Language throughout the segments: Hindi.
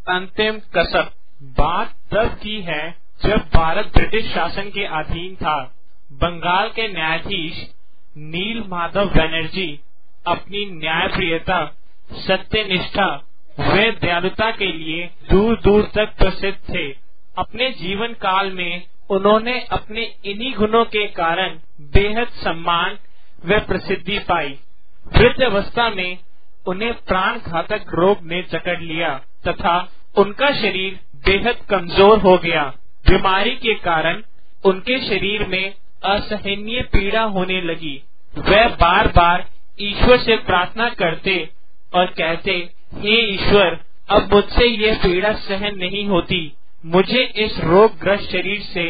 अंतिम कसक। बात तब की है जब भारत ब्रिटिश शासन के अधीन था। बंगाल के न्यायाधीश नील माधव बनर्जी अपनी न्यायप्रियता, सत्यनिष्ठा व दयालुता के लिए दूर दूर तक प्रसिद्ध थे। अपने जीवन काल में उन्होंने अपने इन्हीं गुणों के कारण बेहद सम्मान व प्रसिद्धि पाई। वृद्धावस्था में उन्हें प्राण घातक रोग ने जकड़ लिया तथा उनका शरीर बेहद कमजोर हो गया। बीमारी के कारण उनके शरीर में असहनीय पीड़ा होने लगी। वह बार बार ईश्वर से प्रार्थना करते और कहते, हे ईश्वर, अब मुझसे यह पीड़ा सहन नहीं होती, मुझे इस रोगग्रस्त शरीर से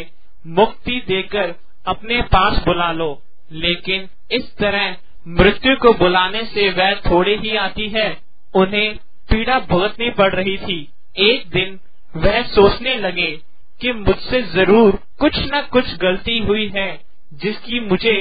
मुक्ति देकर अपने पास बुला लो। लेकिन इस तरह मृत्यु को बुलाने से वह थोड़े ही आती है, उन्हें पीड़ा भुगतनी पड़ रही थी। एक दिन वह सोचने लगे कि मुझसे जरूर कुछ न कुछ गलती हुई है जिसकी मुझे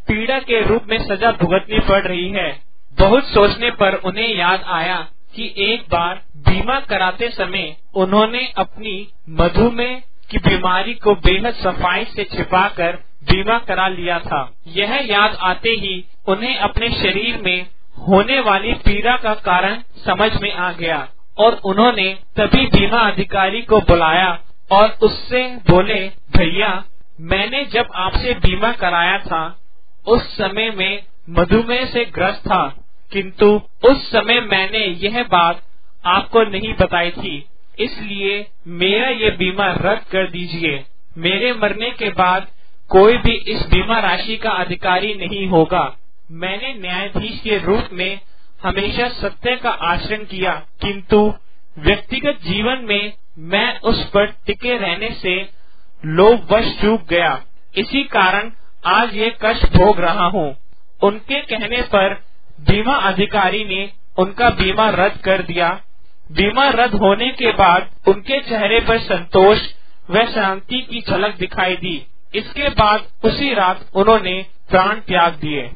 पीड़ा के रूप में सजा भुगतनी पड़ रही है। बहुत सोचने पर उन्हें याद आया कि एक बार बीमा कराते समय उन्होंने अपनी मधुमेह की बीमारी को बेहद सफाई से छिपाकर बीमा करा लिया था। यह याद आते ही उन्हें अपने शरीर में होने वाली पीड़ा का कारण समझ में आ गया और उन्होंने तभी बीमा अधिकारी को बुलाया और उससे बोले, भैया, मैंने जब आपसे बीमा कराया था उस समय में मधुमेह से ग्रस्त था, किंतु उस समय मैंने यह बात आपको नहीं बताई थी, इसलिए मेरा ये बीमा रद्द कर दीजिए। मेरे मरने के बाद कोई भी इस बीमा राशि का अधिकारी नहीं होगा। मैंने न्यायाधीश के रूप में हमेशा सत्य का आचरण किया, किंतु व्यक्तिगत जीवन में मैं उस पर टिके रहने से लोभवश चूक गया। इसी कारण आज ये कष्ट भोग रहा हूँ। उनके कहने पर बीमा अधिकारी ने उनका बीमा रद्द कर दिया। बीमा रद्द होने के बाद उनके चेहरे पर संतोष व शांति की झलक दिखाई दी। इसके बाद उसी रात उन्होंने प्राण त्याग दिए।